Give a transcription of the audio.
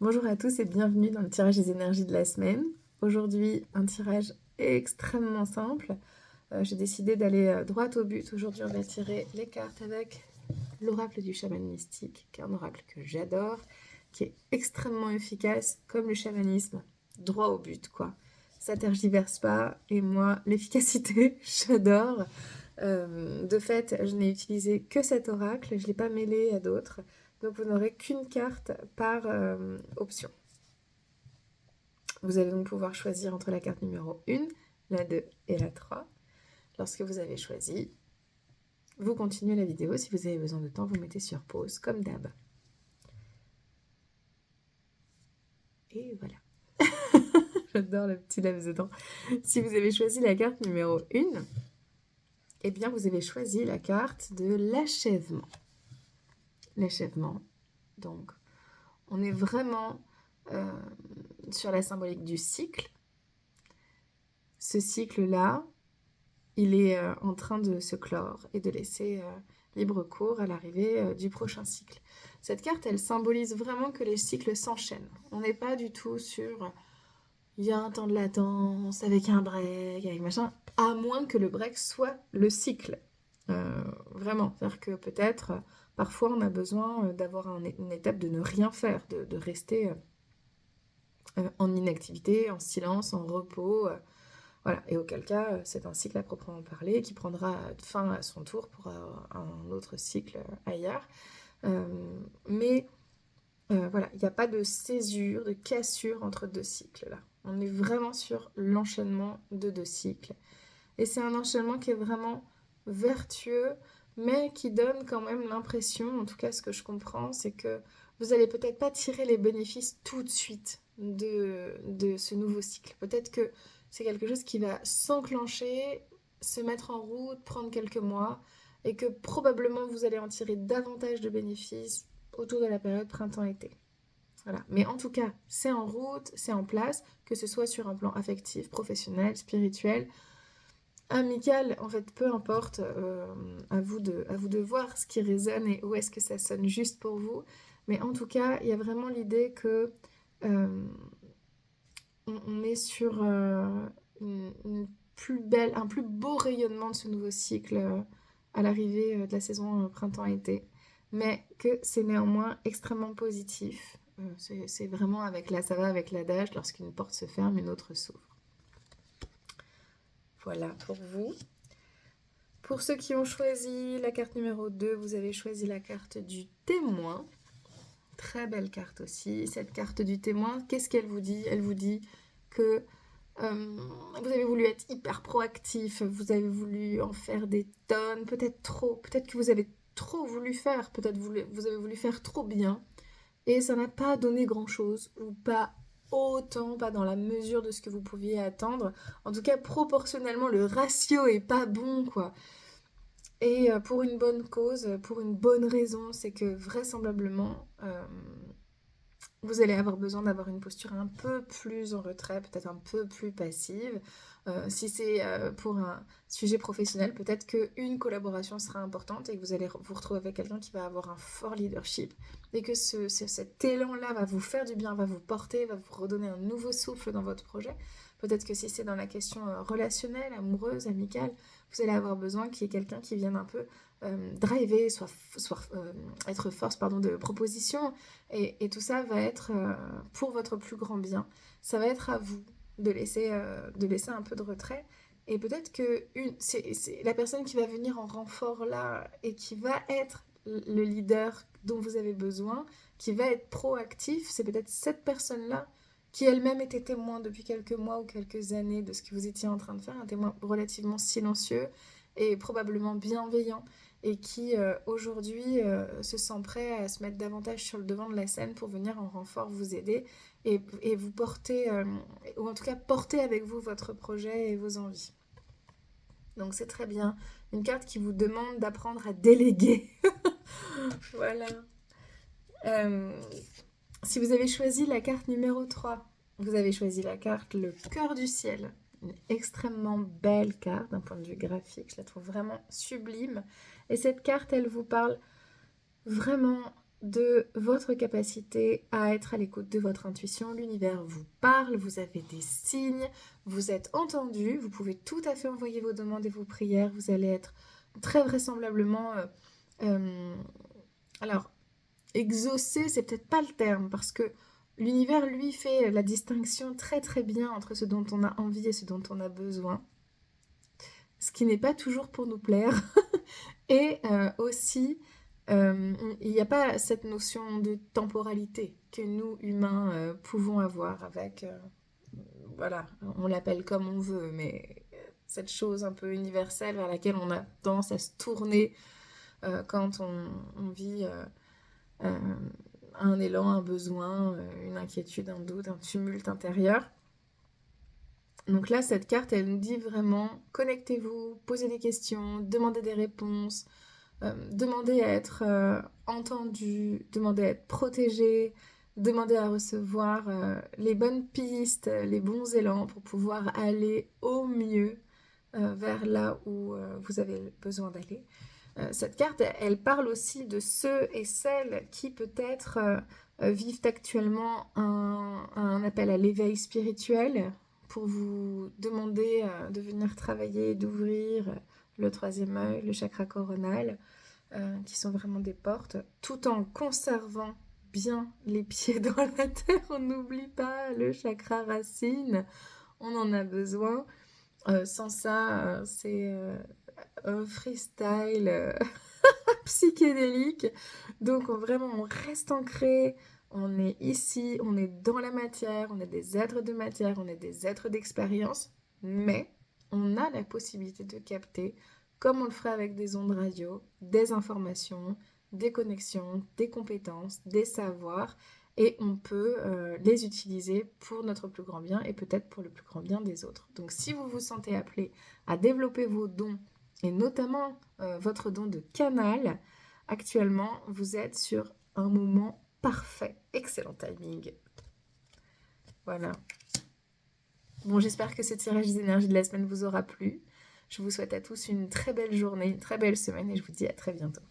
Bonjour à tous et bienvenue dans le tirage des énergies de la semaine. Aujourd'hui, un tirage extrêmement simple. J'ai décidé d'aller droit au but. Aujourd'hui, on va tirer les cartes avec l'oracle du chaman mystique, qui est un oracle que j'adore, qui est extrêmement efficace, comme le chamanisme, droit au but, quoi. Ça tergiverse pas, et moi, l'efficacité, j'adore. De fait, je n'ai utilisé que cet oracle, je ne l'ai pas mêlé à d'autres, donc vous n'aurez qu'une carte par option. Vous allez donc pouvoir choisir entre la carte numéro 1, la 2 et la 3. Lorsque vous avez choisi, vous continuez la vidéo. Si vous avez besoin de temps, vous mettez sur pause, comme d'hab. Et voilà. J'adore le petit laps de temps. Si vous avez choisi la carte numéro 1, eh bien vous avez choisi la carte de l'achèvement. L'achèvement, donc, on est vraiment sur la symbolique du cycle. Ce cycle-là, il est en train de se clore et de laisser libre cours à l'arrivée du prochain cycle. Cette carte, elle symbolise vraiment que les cycles s'enchaînent. On n'est pas du tout sur il y a un temps de latence avec un break, avec machin, à moins que le break soit le cycle. Vraiment, c'est-à-dire que peut-être parfois on a besoin d'avoir une étape de ne rien faire, de rester en inactivité, en silence, en repos. Voilà, et auquel cas, c'est un cycle à proprement parler qui prendra fin à son tour pour un autre cycle ailleurs. Mais voilà, il n'y a pas de césure, de cassure entre deux cycles là. On est vraiment sur l'enchaînement de deux cycles. Et c'est un enchaînement qui est vraiment vertueux, mais qui donne quand même l'impression, en tout cas ce que je comprends, c'est que vous allez peut-être pas tirer les bénéfices tout de suite de ce nouveau cycle. Peut-être que c'est quelque chose qui va s'enclencher, se mettre en route, prendre quelques mois, et que probablement vous allez en tirer davantage de bénéfices autour de la période printemps-été. Voilà. Mais en tout cas, c'est en route, c'est en place, que ce soit sur un plan affectif, professionnel, spirituel, amical, en fait, peu importe, à vous de voir ce qui résonne et où est-ce que ça sonne juste pour vous. Mais en tout cas, il y a vraiment l'idée que euh, on est sur une plus belle, un plus beau rayonnement de ce nouveau cycle à l'arrivée de la saison printemps-été, mais que c'est néanmoins extrêmement positif. C'est vraiment avec ça va avec l'adage, lorsqu'une porte se ferme, une autre s'ouvre. Voilà pour vous. Pour ceux qui ont choisi la carte numéro 2, vous avez choisi la carte du témoin. Très belle carte aussi. Cette carte du témoin, qu'est-ce qu'elle vous dit? Elle vous dit que vous avez voulu être hyper proactif, vous avez voulu en faire des tonnes, peut-être trop, peut-être que vous avez trop voulu faire, peut-être vous avez voulu faire trop bien, et ça n'a pas donné grand-chose, ou pas autant, pas dans la mesure de ce que vous pouviez attendre. En tout cas, proportionnellement, le ratio est pas bon, quoi. Et pour une bonne cause, pour une bonne raison, c'est que vraisemblablement, vous allez avoir besoin d'avoir une posture un peu plus en retrait, peut-être un peu plus passive. Si c'est pour un sujet professionnel, peut-être qu'une collaboration sera importante et que vous allez vous retrouver avec quelqu'un qui va avoir un fort leadership et que cet élan-là va vous faire du bien, va vous porter, va vous redonner un nouveau souffle dans votre projet. Peut-être que si c'est dans la question relationnelle, amoureuse, amicale, vous allez avoir besoin qu'il y ait quelqu'un qui vienne un peu driver, être force pardon, de proposition, et tout ça va être pour votre plus grand bien. Ça va être à vous de laisser un peu de retrait. Et peut-être que c'est la personne qui va venir en renfort là et qui va être le leader dont vous avez besoin, qui va être proactif, c'est peut-être cette personne-là qui elle-même était témoin depuis quelques mois ou quelques années de ce que vous étiez en train de faire, un témoin relativement silencieux et probablement bienveillant, et qui aujourd'hui se sent prêt à se mettre davantage sur le devant de la scène pour venir en renfort vous aider et vous porter, ou en tout cas porter avec vous votre projet et vos envies. Donc c'est très bien. Une carte qui vous demande d'apprendre à déléguer. Voilà. Euh, Si vous avez choisi la carte numéro 3, vous avez choisi la carte Le Cœur du Ciel. Une extrêmement belle carte d'un point de vue graphique. Je la trouve vraiment sublime. Et cette carte, elle vous parle vraiment de votre capacité à être à l'écoute de votre intuition. L'univers vous parle, vous avez des signes, vous êtes entendu, vous pouvez tout à fait envoyer vos demandes et vos prières, vous allez être très vraisemblablement... alors, exaucé, c'est peut-être pas le terme, parce que l'univers, lui, fait la distinction très très bien entre ce dont on a envie et ce dont on a besoin, ce qui n'est pas toujours pour nous plaire. Et aussi, il n'y a pas cette notion de temporalité que nous, humains, pouvons avoir avec, voilà, on l'appelle comme on veut, mais cette chose un peu universelle vers laquelle on a tendance à se tourner quand on vit un élan, un besoin, une inquiétude, un doute, un tumulte intérieur. Donc là, cette carte, elle nous dit vraiment, connectez-vous, posez des questions, demandez des réponses, demandez à être entendu, demandez à être protégé, demandez à recevoir les bonnes pistes, les bons élans pour pouvoir aller au mieux vers là où vous avez besoin d'aller. Cette carte, elle parle aussi de ceux et celles qui peut-être vivent actuellement un appel à l'éveil spirituel pour vous demander de venir travailler, d'ouvrir le troisième œil, le chakra coronal, qui sont vraiment des portes, tout en conservant bien les pieds dans la terre. On n'oublie pas le chakra racine, on en a besoin. Sans ça, c'est un freestyle psychédélique. Donc vraiment, on reste ancré, on est ici, on est dans la matière, on est des êtres de matière, on est des êtres d'expérience, mais on a la possibilité de capter, comme on le ferait avec des ondes radio, des informations, des connexions, des compétences, des savoirs, et on peut les utiliser pour notre plus grand bien et peut-être pour le plus grand bien des autres. Donc si vous vous sentez appelé à développer vos dons, et notamment votre don de canal, actuellement, vous êtes sur un moment parfait. Excellent timing. Voilà. Bon, j'espère que ce tirage des énergies de la semaine vous aura plu. Je vous souhaite à tous une très belle journée, une très belle semaine et je vous dis à très bientôt.